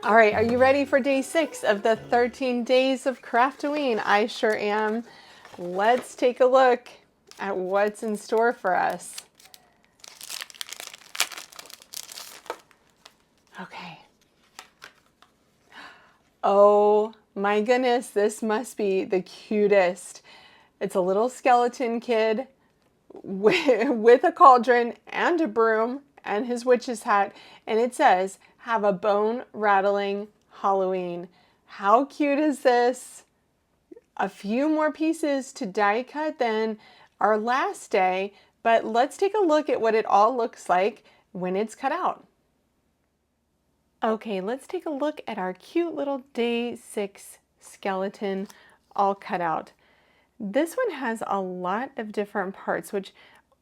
All right, are you ready for day 6 of the 13 days of Craftoween? I sure am. Let's take a look at what's in store for us. Okay. Oh my goodness, this must be the cutest. It's a little skeleton kid with a cauldron and a broom and his witch's hat, and it says, "Have a bone rattling Halloween." How cute is this? A few more pieces to die cut than our last day, but let's take a look at what it all looks like when it's cut out. Okay, let's take a look at our cute little day 6 skeleton all cut out. This one has a lot of different parts, which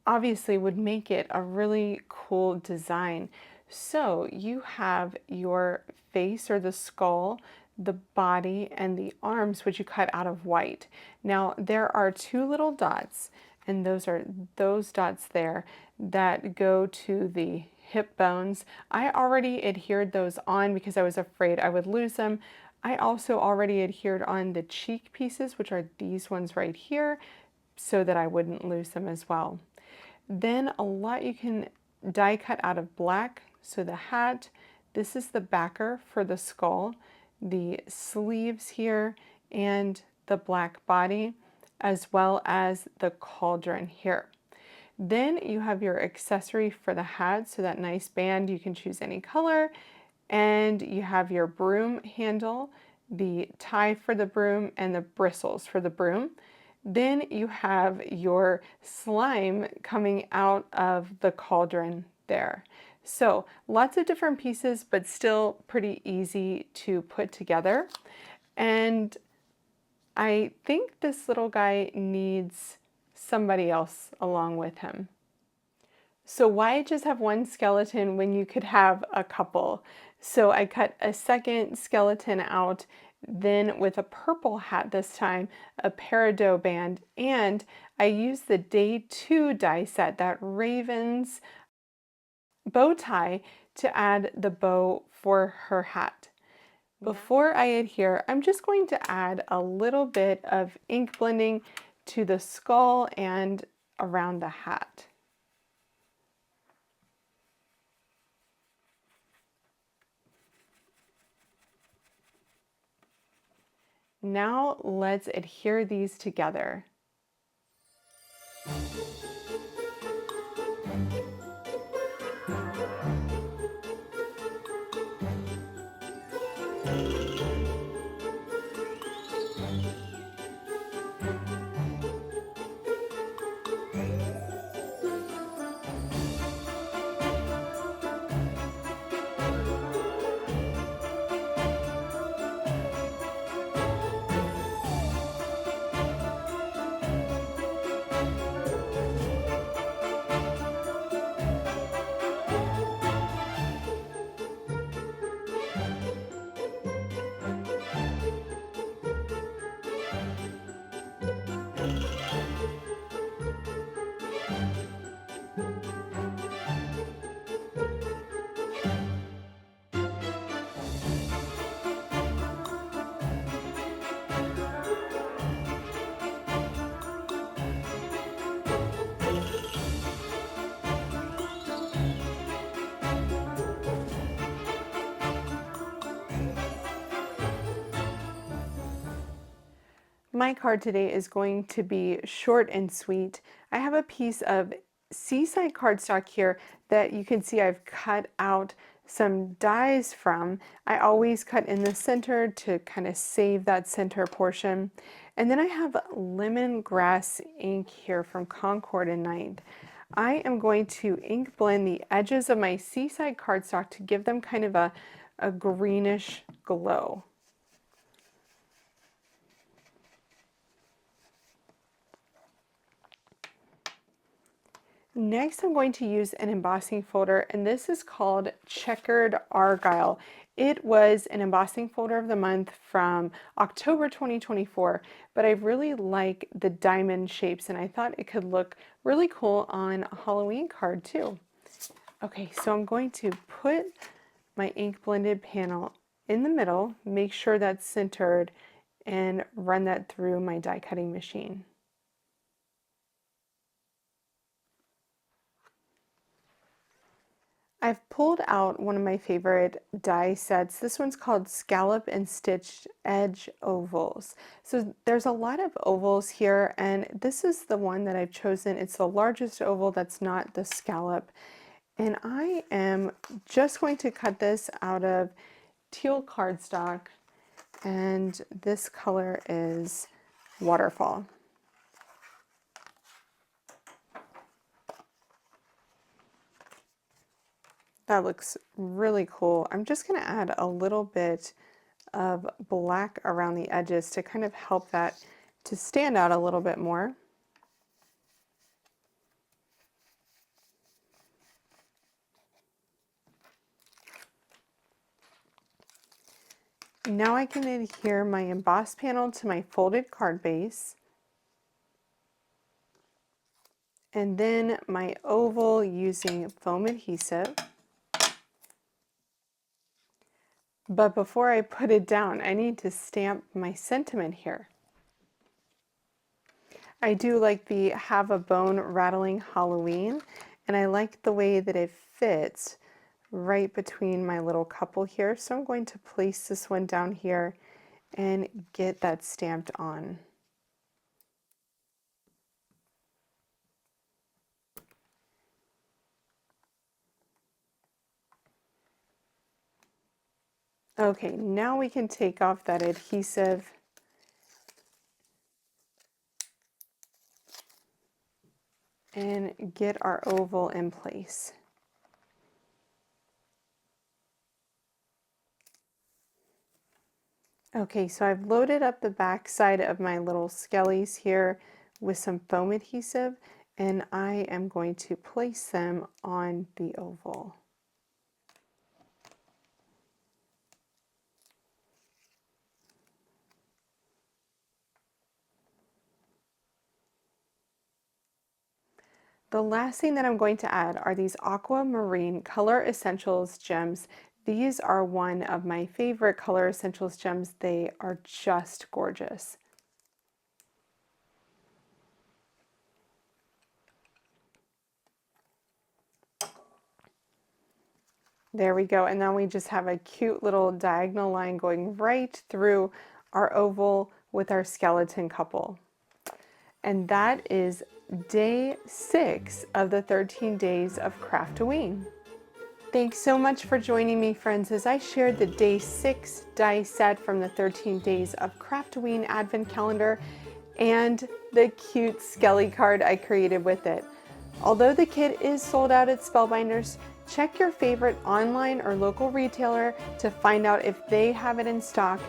obviously would make it a really cool design. So you have your face or the skull, the body, and the arms, which you cut out of white. Now there are 2 little dots, and those are those dots there that go to the hip bones. I already adhered those on because I was afraid I would lose them. I also already adhered on the cheek pieces, which are these ones right here, so that I wouldn't lose them as well. Then a lot you can die cut out of black. So the hat, this is the backer for the skull, the sleeves here, and the black body, as well as the cauldron here. Then you have your accessory for the hat, so that nice band, you can choose any color. And you have your broom handle, the tie for the broom, and the bristles for the broom. Then you have your slime coming out of the cauldron there. So lots of different pieces, but still pretty easy to put together. And I think this little guy needs somebody else along with him. So why just have one skeleton when you could have a couple? So I cut a second skeleton out, then with a purple hat this time, a peridot band, and I used the day 2 die set, that raven's bow tie, to add the bow for her hat. Before I adhere, I'm just going to add a little bit of ink blending to the skull and around the hat. Now let's adhere these together. My card today is going to be short and sweet. I have a piece of seaside cardstock here that you can see I've cut out some dies from. I always cut in the center to kind of save that center portion. And then I have lemongrass ink here from Concord and Night. I am going to ink blend the edges of my seaside cardstock to give them kind of a greenish glow. Next, I'm going to use an embossing folder, and this is called Checkered Argyle. It was an embossing folder of the month from October 2024, but I really like the diamond shapes, and I thought it could look really cool on a Halloween card too. Okay, so I'm going to put my ink blended panel in the middle, make sure that's centered, and run that through my die cutting machine. I've pulled out one of my favorite die sets. This one's called Scallop and Stitched Edge Ovals. So there's a lot of ovals here, and this is the one that I've chosen. It's the largest oval that's not the scallop. And I am just going to cut this out of teal cardstock, and this color is Waterfall. That looks really cool. I'm just going to add a little bit of black around the edges to kind of help that to stand out a little bit more. Now I can adhere my emboss panel to my folded card base, and then my oval using foam adhesive. But before I put it down, I need to stamp my sentiment here. I do like the Have a Bone Rattling Halloween, and I like the way that it fits right between my little couple here. So I'm going to place this one down here and get that stamped on. Okay, now we can take off that adhesive and get our oval in place. Okay, so I've loaded up the back side of my little skellies here with some foam adhesive, and I am going to place them on the oval. The last thing that I'm going to add are these Aquamarine Color Essentials gems. These are one of my favorite Color Essentials gems. They are just gorgeous. There we go, and now we just have a cute little diagonal line going right through our oval with our skeleton couple. And that is day 6 of the 13 days of Craftoween. Thanks so much for joining me, friends, as I shared the day 6 die set from the 13 days of Craftoween Advent Calendar and the cute Skelly card I created with it. Although the kit is sold out at Spellbinders, check your favorite online or local retailer to find out if they have it in stock,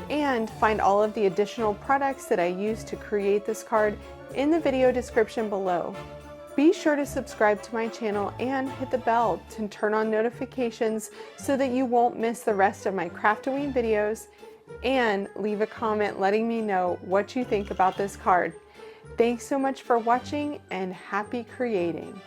and find all of the additional products that I used to create this card in the video description below. Be sure to subscribe to my channel and hit the bell to turn on notifications so that you won't miss the rest of my Craftoween videos, and leave a comment letting me know what you think about this card. Thanks so much for watching, and happy creating!